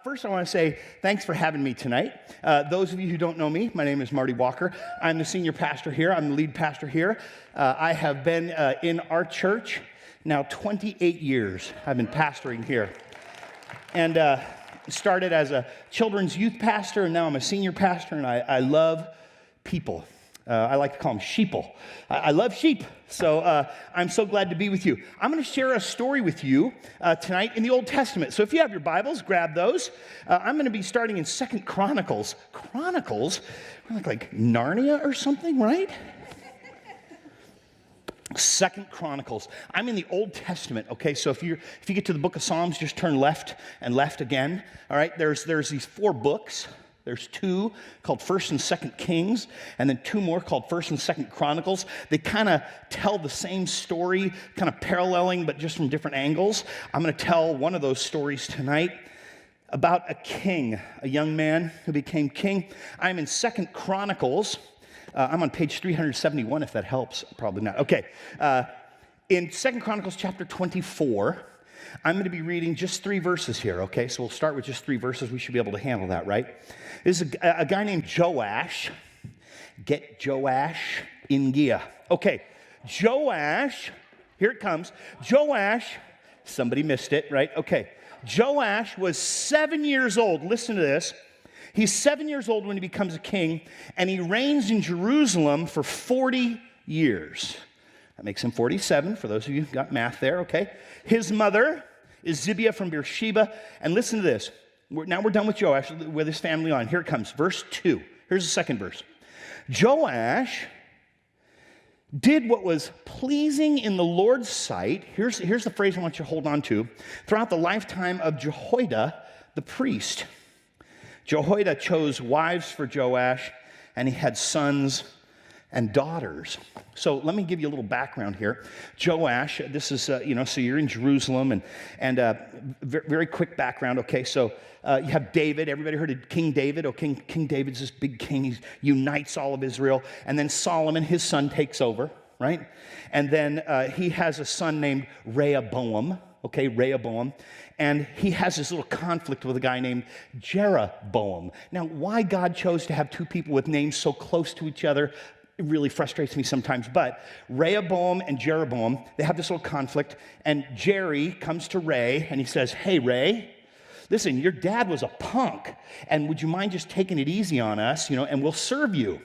First, I want to say thanks for having me tonight. Those of you who don't know me, my name is Marty Walker. I'm the senior pastor here. I'm the lead pastor here. I have been in our church now 28 years. I've been pastoring here. And started as a children's youth pastor, and now I'm a senior pastor, and I love people. I like to call them sheeple. I love sheep, so I'm so glad to be with you. I'm going to share a story with you tonight in the Old Testament. So if you have your Bibles, grab those. I'm going to be starting in 2 Chronicles. Chronicles? Like Narnia or something, right? 2 Chronicles. I'm in the Old Testament, okay? So if you get to the book of Psalms, just turn left and left again, all right? There's these 4 books. There's 2 called 1st and 2nd Kings, and then 2 more called 1st and 2nd Chronicles. They kind of tell the same story, kind of paralleling, but just from different angles. I'm going to tell one of those stories tonight about a king, a young man who became king. I'm in 2nd Chronicles. I'm on page 371, if that helps. Probably not. Okay. In 2nd Chronicles chapter 24, I'm going to be reading just 3 verses here, okay? So we'll start with just 3 verses. We should be able to handle that, right? This is a guy named Joash. Get Joash in gear. Okay, Joash, here it comes. Joash, somebody missed it, right? Okay, Joash was 7 years old. Listen to this. He's 7 years old when he becomes a king, and he reigns in Jerusalem for 40 years. That makes him 47, for those of you who got math there, okay? His mother is Zibiah from Beersheba, and listen to this. Now we're done with Joash, with his family on. Here it comes, verse 2. Here's the second verse. Joash did what was pleasing in the Lord's sight. Here's the phrase I want you to hold on to. Throughout the lifetime of Jehoiada, the priest. Jehoiada chose wives for Joash, and he had sons and daughters. So let me give you a little background here. Joash, this is, so you're in Jerusalem, and very quick background, okay? So you have David. Everybody heard of King David? Oh, King David's this big king. He unites all of Israel. And then Solomon, his son, takes over, right? And then he has a son named Rehoboam, okay, Rehoboam. And he has this little conflict with a guy named Jeroboam. Now, why God chose to have 2 people with names so close to each other, it really frustrates me sometimes, but Rehoboam and Jeroboam, they have this little conflict, and Jerry comes to Ray, and he says, hey, Ray, listen, your dad was a punk, and would you mind just taking it easy on us, and we'll serve you.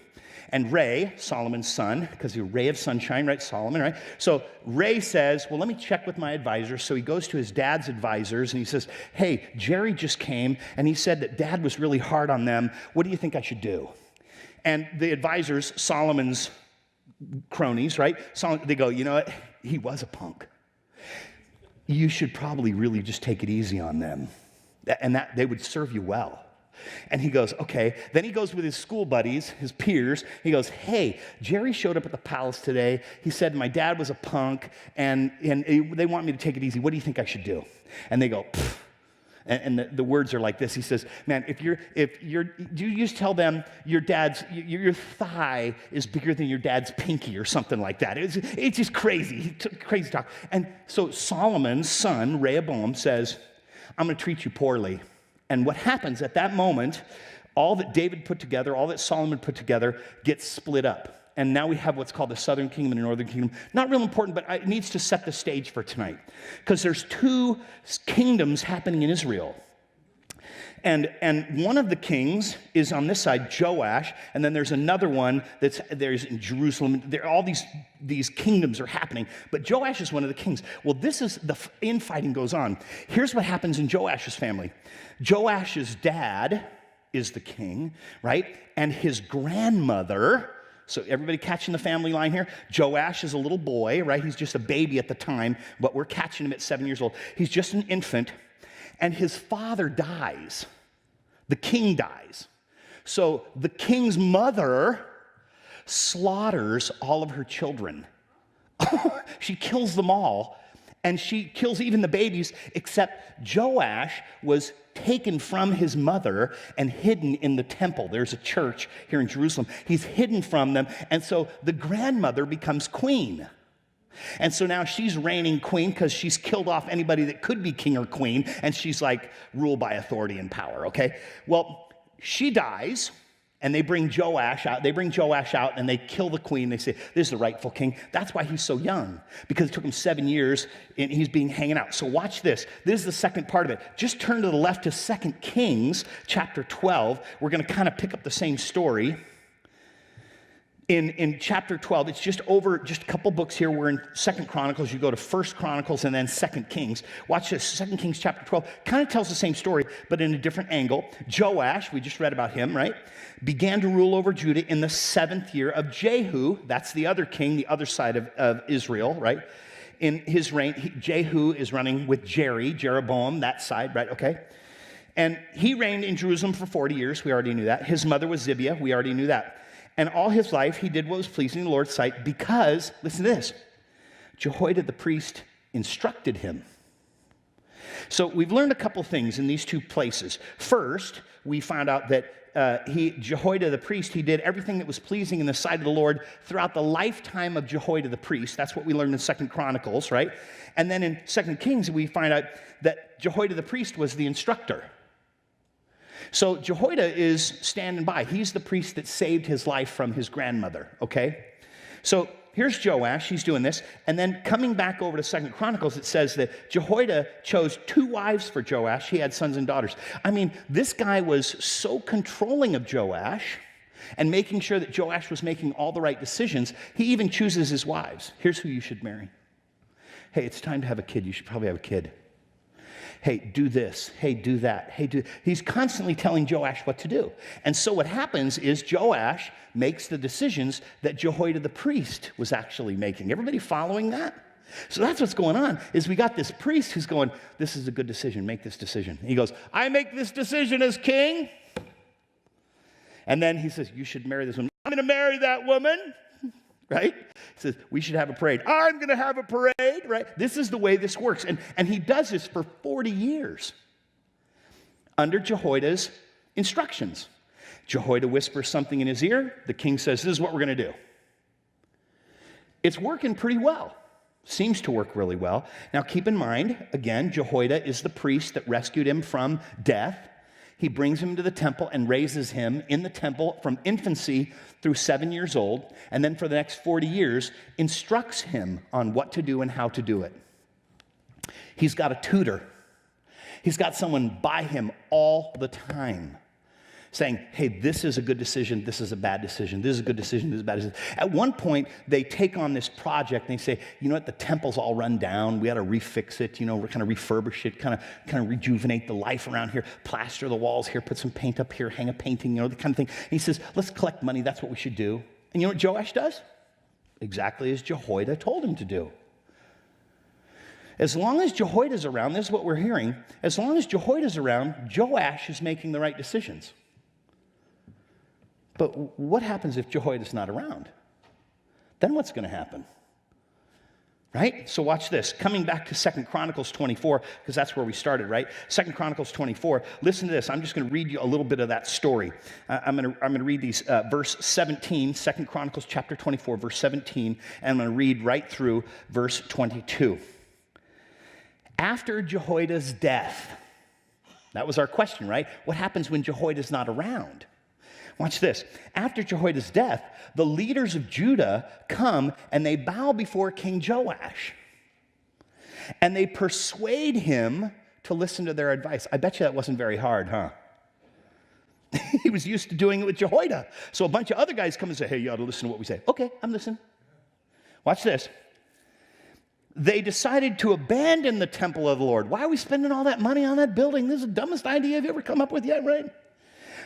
And Ray, Solomon's son, because he's a ray of sunshine, right, Solomon, right? So Ray says, well, let me check with my advisors. So he goes to his dad's advisors, and he says, hey, Jerry just came, and he said that dad was really hard on them. What do you think I should do? And the advisors, Solomon's cronies, right? They go, you know what? He was a punk. You should probably really just take it easy on them. And that they would serve you well. And he goes, okay. Then he goes with his school buddies, his peers. He goes, hey, Jerry showed up at the palace today. He said my dad was a punk, and they want me to take it easy. What do you think I should do? And they go, pfft. And the words are like this. He says, man, you just tell them your thigh is bigger than your dad's pinky or something like that. It's just crazy. Crazy talk. And so Solomon's son, Rehoboam, says, I'm going to treat you poorly. And what happens at that moment, all that David put together, all that Solomon put together gets split up. And now we have what's called the southern kingdom and the northern kingdom. Not real important, but it needs to set the stage for tonight. Because there's 2 kingdoms happening in Israel. And one of the kings is on this side, Joash, and then there's another one there's in Jerusalem. All these kingdoms are happening, but Joash is one of the kings. Well, the infighting goes on. Here's what happens in Joash's family. Joash's dad is the king, right? And his grandmother. So everybody catching the family line here? Joash is a little boy, right? He's just a baby at the time, but we're catching him at 7 years old. He's just an infant, and his father dies. The king dies. So the king's mother slaughters all of her children. She kills them all, and she kills even the babies, except Joash was taken from his mother and hidden in the temple. There's a church here in Jerusalem. He's hidden from them, and so the grandmother becomes queen. And so now she's reigning queen because she's killed off anybody that could be king or queen, and she's like rule by authority and power, okay? Well, she dies, and they bring Joash out. They bring Joash out, and they kill the queen. They say, this is the rightful king. That's why he's so young, because it took him 7 years, and he's being hanging out. So watch this. This is the second part of it. Just turn to the left to 2 Kings chapter 12. We're going to kind of pick up the same story. In chapter 12, it's just a couple books here. We're in 2 Chronicles. You go to 1 Chronicles and then 2 Kings. Watch this. 2 Kings chapter 12 kind of tells the same story, but in a different angle. Joash, we just read about him, right? Began to rule over Judah in the 7th year of Jehu. That's the other king, the other side of Israel, right? In his reign, Jehu is running with Jeroboam, that side, right? Okay. And he reigned in Jerusalem for 40 years. We already knew that. His mother was Zibiah. We already knew that. And all his life, he did what was pleasing in the Lord's sight because, listen to this, Jehoiada the priest instructed him. So we've learned a couple things in these two places. First, we found out that Jehoiada the priest, he did everything that was pleasing in the sight of the Lord throughout the lifetime of Jehoiada the priest. That's what we learned in 2 Chronicles, right? And then in 2 Kings, we find out that Jehoiada the priest was the instructor. So Jehoiada is standing by. He's the priest that saved his life from his grandmother, okay? So here's Joash. He's doing this. And then coming back over to 2 Chronicles, it says that Jehoiada chose 2 wives for Joash. He had sons and daughters. I mean, this guy was so controlling of Joash and making sure that Joash was making all the right decisions, he even chooses his wives. Here's who you should marry. Hey, it's time to have a kid. You should probably have a kid. Hey, do this. Hey, do that. Hey, do. He's constantly telling Joash what to do. And so what happens is Joash makes the decisions that Jehoiada the priest was actually making. Everybody following that? So that's what's going on, is we got this priest who's going, this is a good decision, make this decision. And he goes, I make this decision as king. And then he says, you should marry this woman. I'm going to marry that woman. Right? He says, we should have a parade. I'm going to have a parade, right? This is the way this works. And he does this for 40 years under Jehoiada's instructions. Jehoiada whispers something in his ear. The king says, this is what we're going to do. It's working pretty well. Seems to work really well. Now, keep in mind, again, Jehoiada is the priest that rescued him from death. He brings him to the temple and raises him in the temple from infancy through 7 years old, and then for the next 40 years, instructs him on what to do and how to do it. He's got a tutor. He's got someone by him all the time saying, hey, this is a good decision, this is a bad decision, this is a good decision, this is a bad decision. At one point, they take on this project and they say, you know what, the temple's all run down, we got to refix it, we're kind of refurbish it, kind of rejuvenate the life around here, plaster the walls here, put some paint up here, hang a painting, the kind of thing. And he says, let's collect money, that's what we should do. And you know what Joash does? Exactly as Jehoiada told him to do. As long as Jehoiada's around, this is what we're hearing, as long as Jehoiada's around, Joash is making the right decisions. But what happens if Jehoiada's not around? Then what's going to happen? Right? So watch this. Coming back to 2 Chronicles 24, because that's where we started, right? 2 Chronicles 24. Listen to this. I'm just going to read you a little bit of that story. I'm going to read these, verse 17, 2 Chronicles chapter 24, verse 17, and I'm going to read right through verse 22. After Jehoiada's death, that was our question, right? What happens when Jehoiada's not around? Watch this. After Jehoiada's death, the leaders of Judah come and they bow before King Joash. And they persuade him to listen to their advice. I bet you that wasn't very hard, huh? He was used to doing it with Jehoiada. So a bunch of other guys come and say, hey, you ought to listen to what we say. Okay, I'm listening. Watch this. They decided to abandon the temple of the Lord. Why are we spending all that money on that building? This is the dumbest idea you've ever come up with yet, right?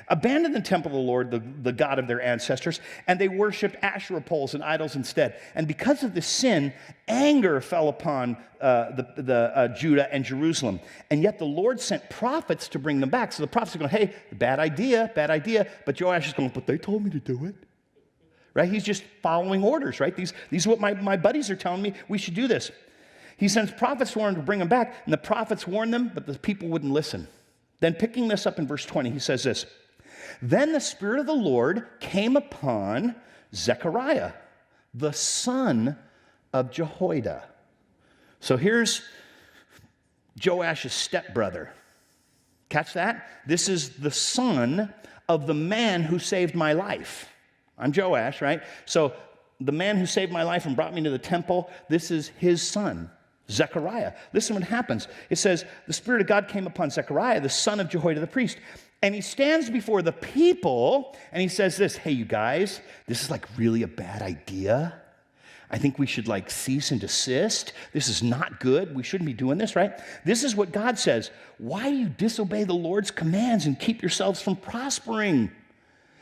Abandoned the temple of the Lord, the God of their ancestors, and they worshiped Asherah poles and idols instead. And because of this sin, anger fell upon Judah and Jerusalem. And yet the Lord sent prophets to bring them back. So the prophets are going, hey, bad idea. But Joash is going, but they told me to do it. Right? He's just following orders, right? These are what my buddies are telling me. We should do this. He sends prophets to warn them to bring them back, and the prophets warned them, but the people wouldn't listen. Then picking this up in verse 20, he says this, then the Spirit of the Lord came upon Zechariah, the son of Jehoiada. So here's Joash's stepbrother. Catch that? This is the son of the man who saved my life. I'm Joash, right? So the man who saved my life and brought me to the temple, this is his son, Zechariah. Listen what happens. It says, the Spirit of God came upon Zechariah, the son of Jehoiada the priest, and he stands before the people, and he says this, hey, you guys, this is like really a bad idea. I think we should like cease and desist. This is not good. We shouldn't be doing this, right? This is what God says. Why do you disobey the Lord's commands and keep yourselves from prospering?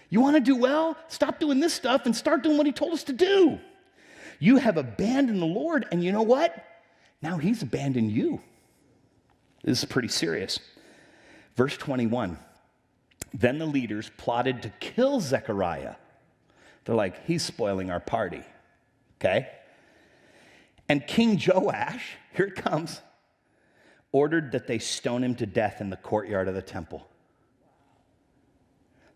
You want to do well? Stop doing this stuff and start doing what he told us to do. You have abandoned the Lord, and you know what? Now he's abandoned you. This is pretty serious. Verse 21. Then the leaders plotted to kill Zechariah. They're like, he's spoiling our party. Okay? And King Joash, here it comes, ordered that they stone him to death in the courtyard of the temple.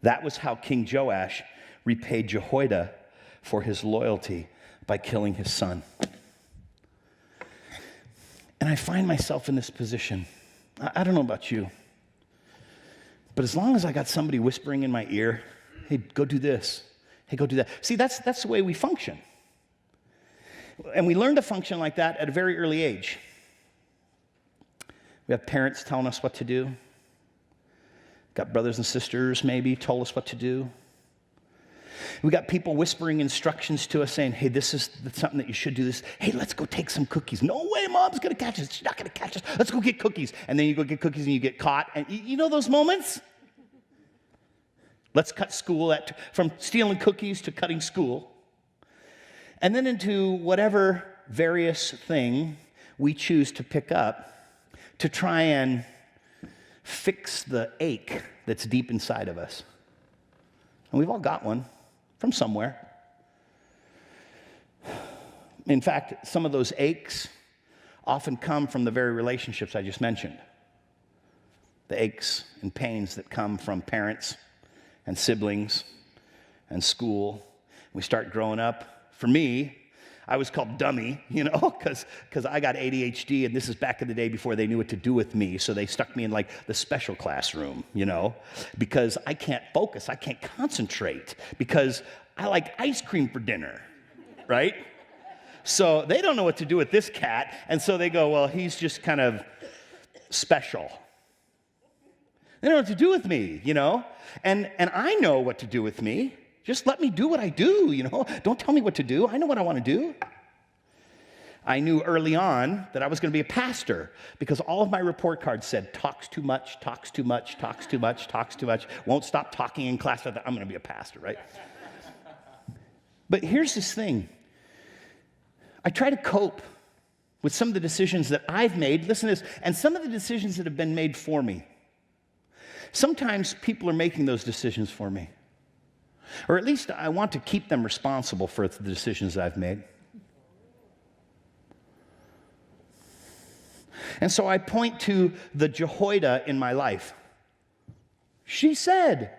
That was how King Joash repaid Jehoiada for his loyalty by killing his son. And I find myself in this position. I don't know about you, but as long as I got somebody whispering in my ear, hey, go do this. Hey, go do that. See, that's the way we function. And we learn to function like that at a very early age. We have parents telling us what to do. Got brothers and sisters maybe told us what to do. We got people whispering instructions to us saying, hey, this is something that you should do this. Hey, let's go take some cookies. No way, Mom's going to catch us. She's not going to catch us. Let's go get cookies. And then you go get cookies and you get caught. And you know those moments? Let's cut school from stealing cookies to cutting school. And then into whatever various thing we choose to pick up to try and fix the ache that's deep inside of us. And we've all got one from somewhere. In fact, some of those aches often come from the very relationships I just mentioned. The aches and pains that come from parents and siblings and school. We start growing up. For me, I was called dummy, because I got ADHD, and this is back in the day before they knew what to do with me, so they stuck me in like the special classroom, because I can't focus, I can't concentrate, because I like ice cream for dinner, right? So they don't know what to do with this cat, and so they go, well, he's just kind of special. They don't know what to do with me, and I know what to do with me. Just let me do what I do, Don't tell me what to do. I know what I want to do. I knew early on that I was going to be a pastor because all of my report cards said, talks too much, talks too much, talks too much, talks too much, won't stop talking in class. I'm going to be a pastor, right? But here's this thing. I try to cope with some of the decisions that I've made, listen to this, and some of the decisions that have been made for me. Sometimes people are making those decisions for me. Or at least I want to keep them responsible for the decisions I've made. And so I point to the Jehoiada in my life. She said,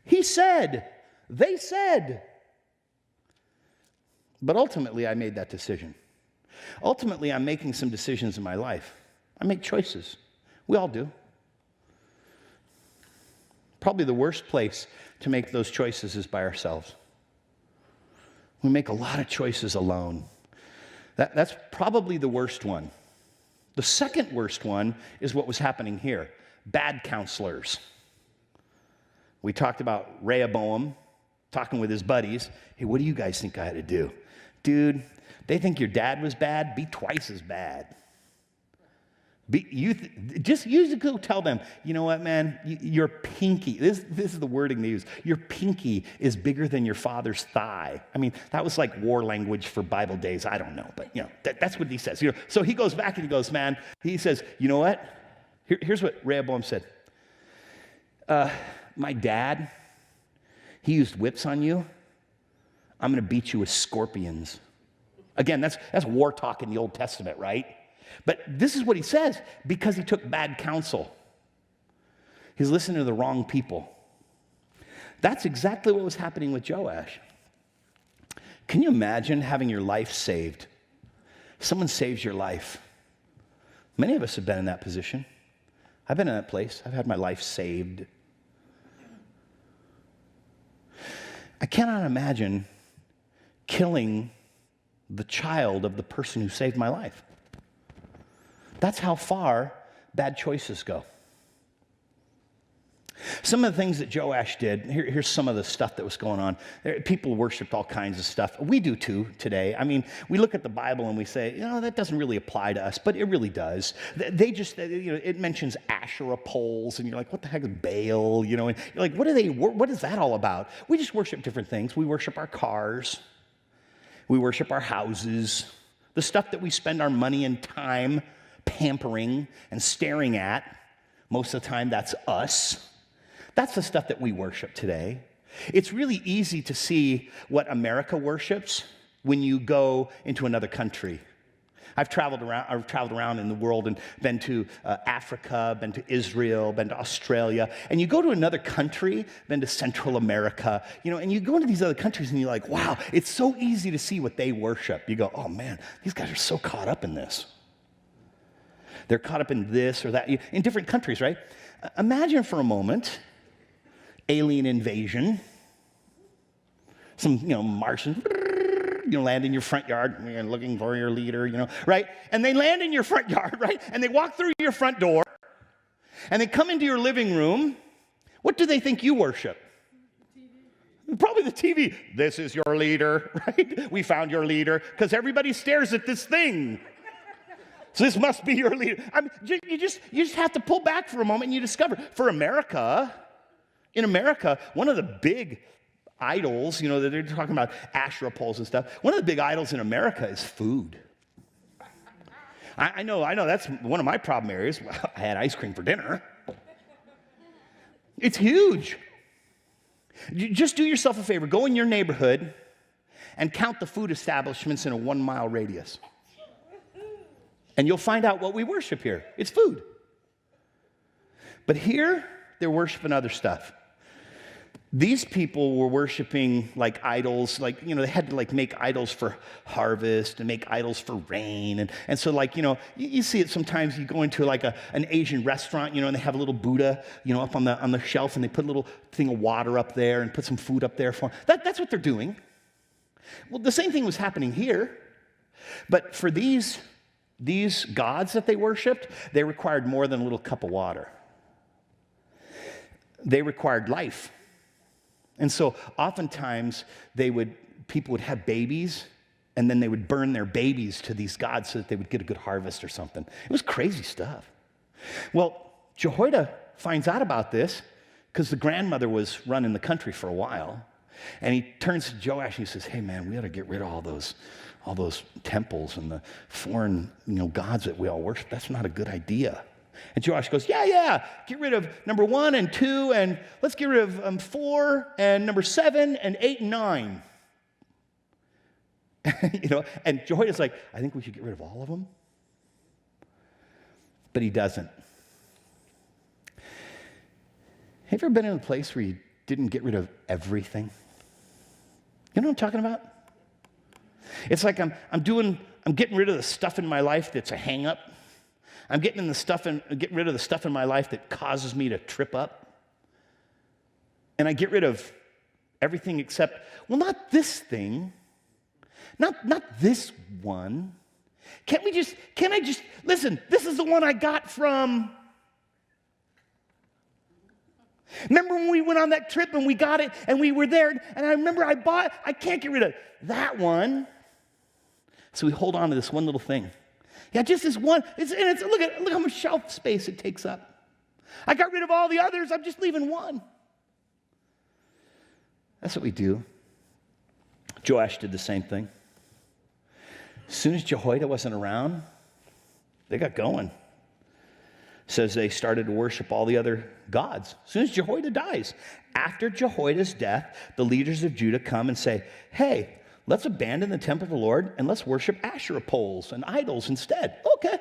he said, they said. But ultimately, I made that decision. Ultimately, I'm making some decisions in my life. I make choices. We all do. Probably the worst place to make those choices is by ourselves. We make a lot of choices alone. That's probably the worst one. The second worst one is what was happening here. Bad counselors. We talked about Rehoboam talking with his buddies. Hey, what do you guys think I ought to do? Dude, they think your dad was bad. Be twice as bad. You go tell them, you know what, man, your pinky, this is the wording they use, your pinky is bigger than your father's thigh. I mean, that was like war language for Bible days. I don't know, but that's what he says. So he goes back and he goes, man, he says, you know what? Here's what Rehoboam said. My dad, he used whips on you. I'm going to beat you with scorpions. Again, that's war talk in the Old Testament, right? But this is what he says, because he took bad counsel. He's listening to the wrong people. That's exactly what was happening with Joash. Can you imagine having your life saved Someone saves your life. Many of us have been in that position. I've been in that place. I've had my life saved. I cannot imagine killing the child of the person who saved my life. That's how far bad choices go. Some of the things that Joash did, here's some of the stuff that was going on. People worshiped all kinds of stuff. We do too today. I mean, we look at the Bible and we say, that doesn't really apply to us, but it really does. They just, it mentions Asherah poles, and you're like, what the heck is Baal? And you're like, what is that all about? We just worship different things. We worship our cars. We worship our houses. The stuff that we spend our money and time pampering and staring at. Most of the time, that's us. That's the stuff that we worship today. It's really easy to see what America worships when you go into another country. I've traveled around in the world and been to Africa, been to Israel, been to Australia. And you go to another country, been to Central America, and you go into these other countries and you're like, wow, it's so easy to see what they worship. You go, oh man, these guys are so caught up in this. They're caught up in this or that, in different countries, right? Imagine for a moment, alien invasion, some, Martians, land in your front yard, looking for your leader, right? And they land in your front yard, right? And they walk through your front door, and they come into your living room. What do they think you worship? Probably the TV. This is your leader, right? We found your leader, because everybody stares at this thing. So this must be your leader. I mean, you just have to pull back for a moment and you discover, in America, one of the big idols, that they're talking about Asherah poles and stuff, one of the big idols in America is food. I know, that's one of my problem areas. Well, I had ice cream for dinner. It's huge. Just do yourself a favor. Go in your neighborhood and count the food establishments in a 1-mile radius. And you'll find out what we worship here. It's food. But here, they're worshiping other stuff. These people were worshiping like idols, they had to make idols for harvest and make idols for rain. And so you see it sometimes. You go into an Asian restaurant, and they have a little Buddha, up on the shelf, and they put a little thing of water up there and put some food up there for them. That's what they're doing. Well, the same thing was happening here. But for these gods that they worshiped, they required more than a little cup of water. They required life. And so oftentimes people would have babies, and then they would burn their babies to these gods so that they would get a good harvest or something. It was crazy stuff. Well, Jehoiada finds out about this because the grandmother was running the country for a while. And he turns to Joash and he says, hey man, we ought to get rid of all those temples and the foreign gods that we all worship. That's not a good idea. And Joash goes, yeah, get rid of number 1 and 2, and let's get rid of 4 and number 7 and 8 and 9. And Jehoiada's like, I think we should get rid of all of them. But he doesn't. Have you ever been in a place where you didn't get rid of everything? You know what I'm talking about? It's like I'm getting rid of the stuff in my life that's a hang-up. I'm getting rid of the stuff in my life that causes me to trip up. And I get rid of everything except, well, not this thing. Not this one. Can't I just, listen, this is the one I got from. Remember when we went on that trip and we got it and we were there, and I remember I can't get rid of that one. So we hold on to this one little thing. Yeah, just this one. Look how much shelf space it takes up. I got rid of all the others. I'm just leaving one. That's what we do. Joash did the same thing. As soon as Jehoiada wasn't around, they got going. Says they started to worship all the other gods. As soon as Jehoiada dies, after Jehoiada's death, the leaders of Judah come and say, hey, let's abandon the temple of the Lord and let's worship Asherah poles and idols instead. Okay.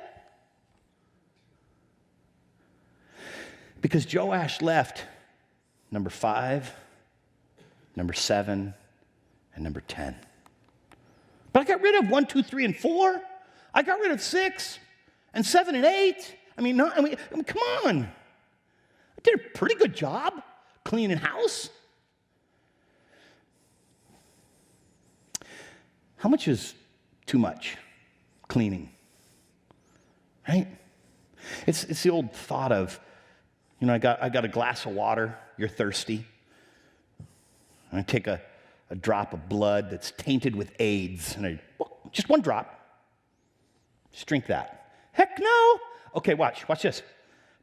Because Joash left number 5, number 7, and number 10. But I got rid of 1, 2, 3, and 4. I got rid of 6 and 7 and 8. I mean, come on. I did a pretty good job cleaning house. How much is too much cleaning? Right? It's the old thought of, I got a glass of water, you're thirsty. And I take a drop of blood that's tainted with AIDS, and just one drop. Just drink that. Heck no. Okay, watch this.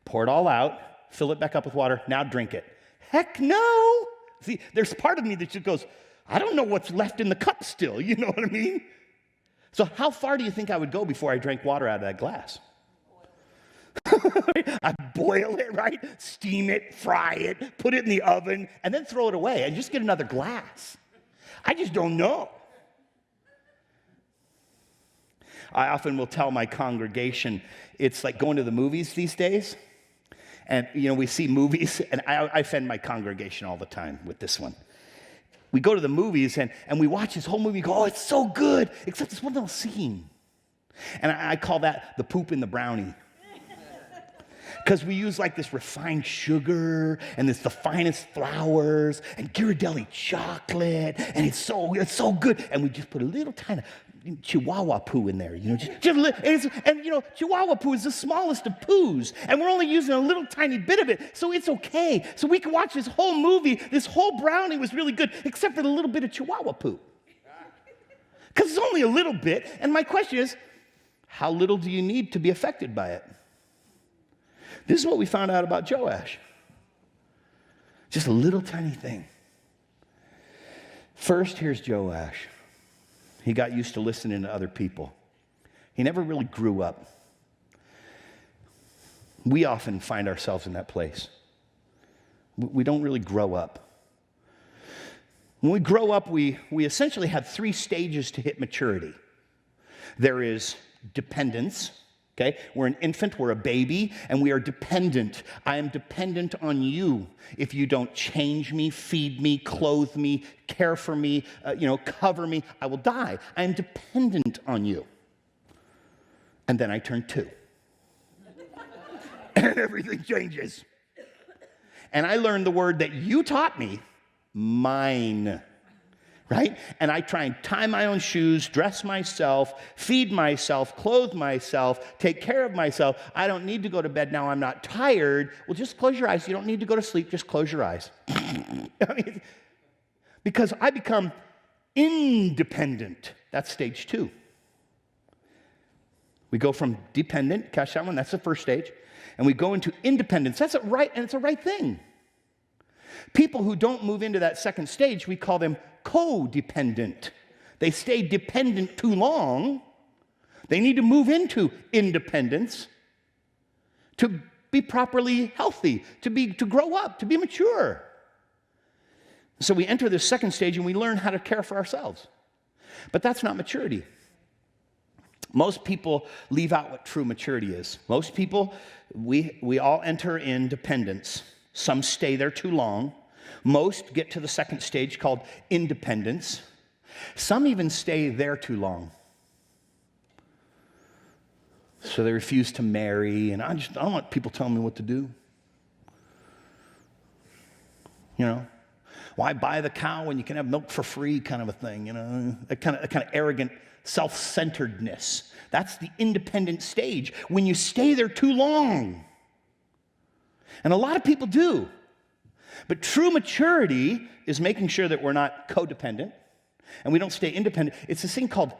Pour it all out, fill it back up with water, now drink it. Heck no. See, there's part of me that just goes, I don't know what's left in the cup still, you know what I mean? So how far do you think I would go before I drank water out of that glass? I boil it, right? Steam it, fry it, put it in the oven, and then throw it away and just get another glass. I just don't know. I often will tell my congregation, it's like going to the movies these days. And, we see movies, and I offend my congregation all the time with this one. We go to the movies, and we watch this whole movie and go, oh, it's so good, except this one little scene. And I call that the poop in the brownie. Because we use like this refined sugar, and it's the finest flours, and Ghirardelli chocolate, and it's so good. And we just put a little tiny Chihuahua poo in there, Chihuahua poo is the smallest of poos, and we're only using a little tiny bit of it, so it's okay. So we can watch this whole movie. This whole brownie was really good, except for the little bit of Chihuahua poo, because it's only a little bit. And my question is, how little do you need to be affected by it? This is what we found out about Joash. Just a little tiny thing. First, here's Joash. He got used to listening to other people. He never really grew up. We often find ourselves in that place. We don't really grow up. When we grow up, we essentially have 3 stages to hit maturity. There is dependence. Okay? We're an infant, we're a baby, and we are dependent. I am dependent on you. If you don't change me, feed me, clothe me, care for me, cover me, I will die. I am dependent on you. And then I turn 2. And everything changes. And I learned the word that you taught me, mine. Right? And I try and tie my own shoes, dress myself, feed myself, clothe myself, take care of myself. I don't need to go to bed now. I'm not tired. Well, just close your eyes. You don't need to go to sleep. Just close your eyes. Because I become independent. That's stage 2. We go from dependent, catch that one, that's the first stage, and we go into independence. That's a right, and it's a right thing. People who don't move into that second stage, we call them codependent. They stay dependent too long. They need to move into independence to be properly healthy, to grow up, to be mature. So we enter this second stage and we learn how to care for ourselves. But that's not maturity. Most people leave out what true maturity is. Most people, we all enter in dependence. Some stay there too long. Most get to the second stage called independence. Some even stay there too long. So they refuse to marry, and I don't want people telling me what to do. Why buy the cow when you can have milk for free kind of a thing, that kind of arrogant self-centeredness. That's the independent stage, when you stay there too long. And a lot of people do. But true maturity is making sure that we're not codependent and we don't stay independent. It's this thing called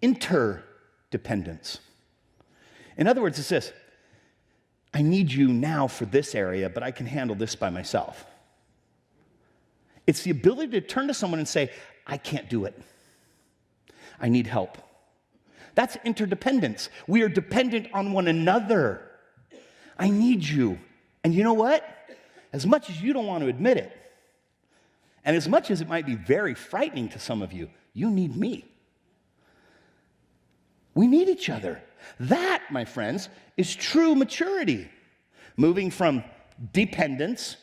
interdependence. In other words, it's this: I need you now for this area, but I can handle this by myself. It's the ability to turn to someone and say, I can't do it. I need help. That's interdependence. We are dependent on one another. I need you. And you know what? As much as you don't want to admit it, and as much as it might be very frightening to some of you, you need me. We need each other. That, my friends, is true maturity. Moving from dependence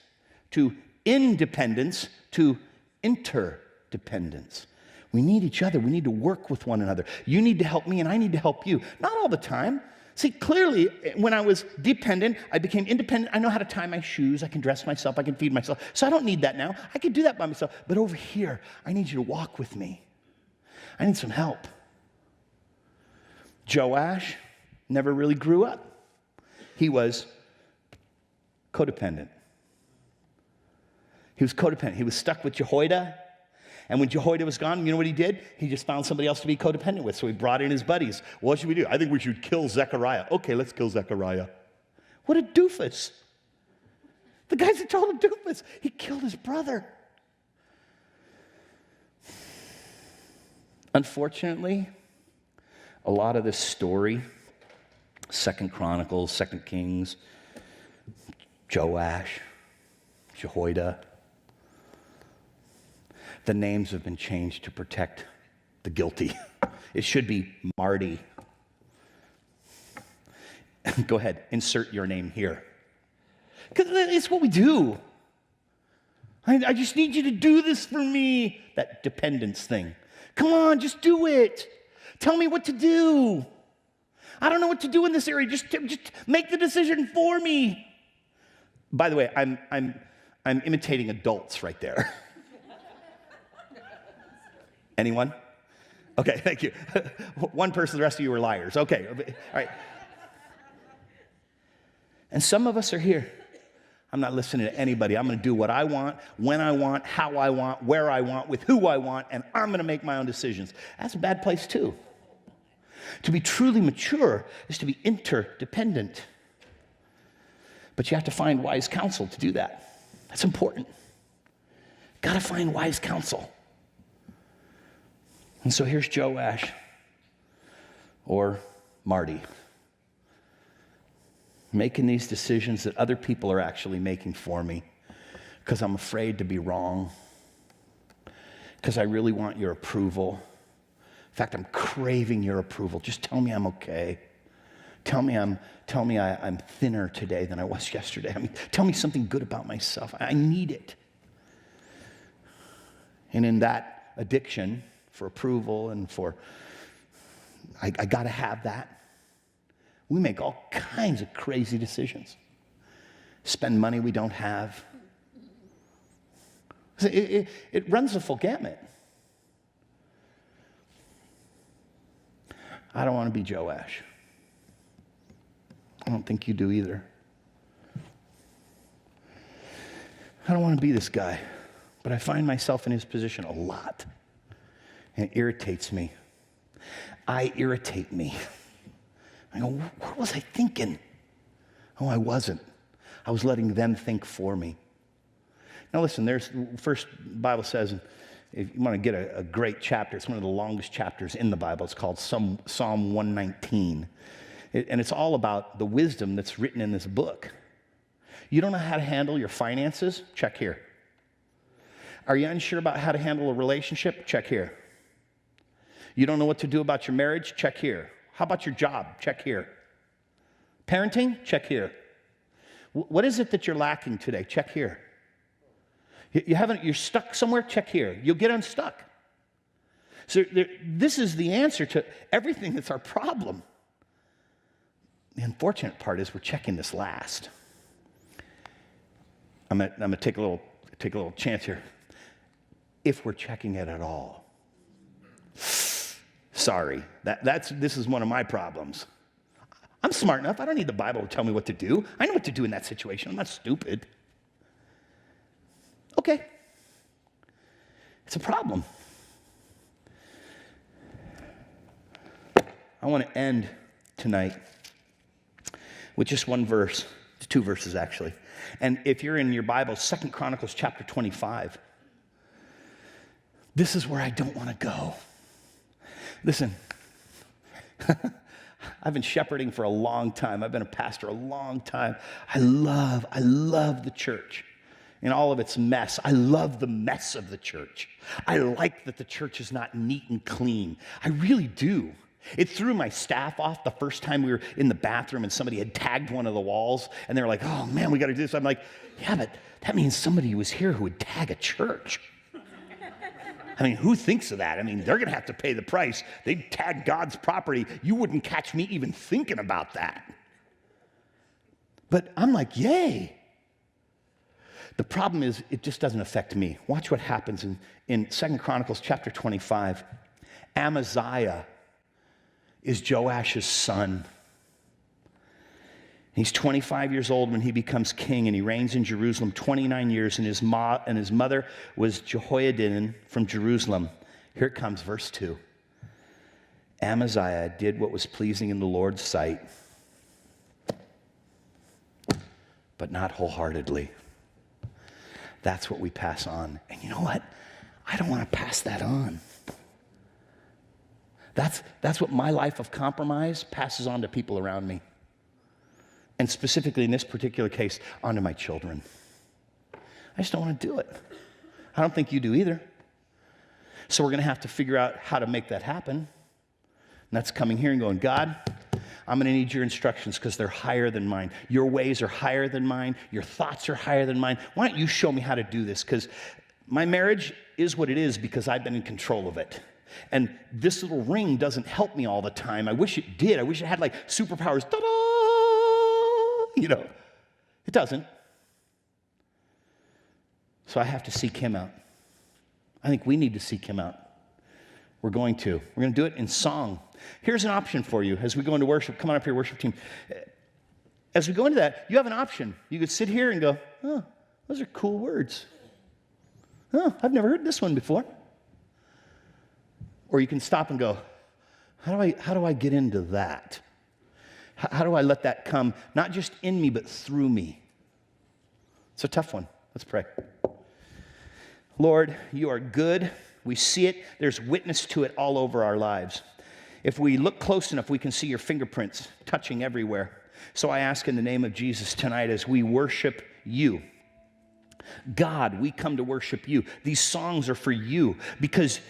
to independence to interdependence. We need each other. We need to work with one another. You need to help me, and I need to help you. Not all the time. See, clearly, when I was dependent, I became independent. I know how to tie my shoes. I can dress myself. I can feed myself. So I don't need that now. I can do that by myself. But over here, I need you to walk with me. I need some help. Joash never really grew up. He was codependent. He was codependent. He was stuck with Jehoiada. And when Jehoiada was gone, you know what he did? He just found somebody else to be codependent with. So he brought in his buddies. What should we do? I think we should kill Zechariah. Okay, let's kill Zechariah. What a doofus. The guy's a total doofus. He killed his brother. Unfortunately, a lot of this story, 2 Chronicles, 2 Kings, Joash, Jehoiada, the names have been changed to protect the guilty. It should be Marty. Go ahead, insert your name here. Because it's what we do. I just need you to do this for me. That dependence thing. Come on, just do it. Tell me what to do. I don't know what to do in this area. Just make the decision for me. By the way, I'm imitating adults right there. Anyone? Okay, thank you. One person, the rest of you are liars. Okay, all right. And some of us are here. I'm not listening to anybody. I'm going to do what I want, when I want, how I want, where I want, with who I want, and I'm going to make my own decisions. That's a bad place too. To be truly mature is to be interdependent. But you have to find wise counsel to do that. That's important. Got to find wise counsel. And so here's Joash, or Marty, making these decisions that other people are actually making for me because I'm afraid to be wrong, because I really want your approval. In fact, I'm craving your approval. Just tell me I'm okay. Tell me I'm thinner today than I was yesterday. I mean, tell me something good about myself. I need it. And in that addiction for approval and for, I got to have that, we make all kinds of crazy decisions. Spend money we don't have. It runs the full gamut. I don't want to be Joash. I don't think you do either. I don't want to be this guy, but I find myself in his position a lot, and it irritates me. I irritate me. I go, what was I thinking? Oh, I wasn't. I was letting them think for me. Now listen, there's first Bible says, if you want to get a great chapter, it's one of the longest chapters in the Bible. It's called Psalm 119. And it's all about the wisdom that's written in this book. You don't know how to handle your finances? Check here. Are you unsure about how to handle a relationship? Check here. You don't know what to do about your marriage? Check here. How about your job? Check here. Parenting? Check here. What is it that you're lacking today? Check here. You're stuck somewhere? Check here. You'll get unstuck. So this is the answer to everything that's our problem. The unfortunate part is we're checking this last. I'm gonna take a little chance here. If we're checking it at all. Sorry, this is one of my problems. I'm smart enough. I don't need the Bible to tell me what to do. I know what to do in that situation. I'm not stupid. Okay. It's a problem. I want to end tonight with just one verse, two verses actually. And if you're in your Bible, 2 Chronicles chapter 25, this is where I don't want to go. Listen, I've been shepherding for a long time. I've been a pastor a long time. I love the church in all of its mess. I love the mess of the church. I like that the church is not neat and clean. I really do. It threw my staff off the first time we were in the bathroom and somebody had tagged one of the walls and they were like, oh man, we got to do this. I'm like, yeah, but that means somebody was here who would tag a church. I mean, who thinks of that? I mean, they're going to have to pay the price. They'd tag God's property. You wouldn't catch me even thinking about that. But I'm like, yay. The problem is it just doesn't affect me. Watch what happens in 2 Chronicles chapter 25. Amaziah is Joash's son. He's 25 years old when he becomes king, and he reigns in Jerusalem 29 years, and his mother was Jehoiadin from Jerusalem. Here it comes, verse 2. Amaziah did what was pleasing in the Lord's sight, but not wholeheartedly. That's what we pass on. And you know what? I don't want to pass that on. That's what my life of compromise passes on to people around me. And specifically in this particular case, onto my children. I just don't want to do it. I don't think you do either. So we're going to have to figure out how to make that happen. And that's coming here and going, God, I'm going to need your instructions because they're higher than mine. Your ways are higher than mine. Your thoughts are higher than mine. Why don't you show me how to do this? Because my marriage is what it is because I've been in control of it. And this little ring doesn't help me all the time. I wish it did. I wish it had like superpowers. Ta-da! You know, it doesn't. So I have to seek him out. I think we need to seek him out. We're going to do it in song. Here's an option for you as we go into worship. Come on up here, worship team. As we go into that, you have an option. You could sit here and go, oh, those are cool words. Oh, I've never heard this one before. Or you can stop and go, how do I get into that? How do I let that come, not just in me, but through me? It's a tough one. Let's pray. Lord, you are good. We see it. There's witness to it all over our lives. If we look close enough, we can see your fingerprints touching everywhere. So I ask in the name of Jesus tonight as we worship you. God, we come to worship you. These songs are for you because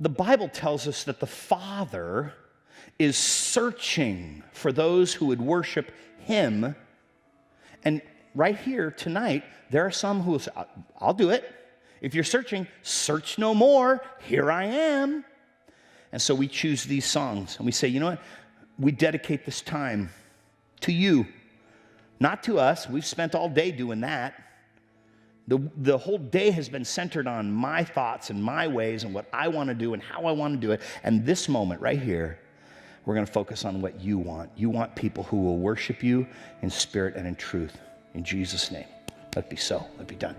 the Bible tells us that the Father is searching for those who would worship him. And right here tonight, there are some who will say, I'll do it. If you're searching, search no more. Here I am. And so we choose these songs and we say, you know what? We dedicate this time to you, not to us. We've spent all day doing that. The whole day has been centered on my thoughts and my ways and what I want to do and how I want to do it. And this moment right here, we're going to focus on what you want. You want people who will worship you in spirit and in truth. In Jesus' name, let it be so. Let it be done.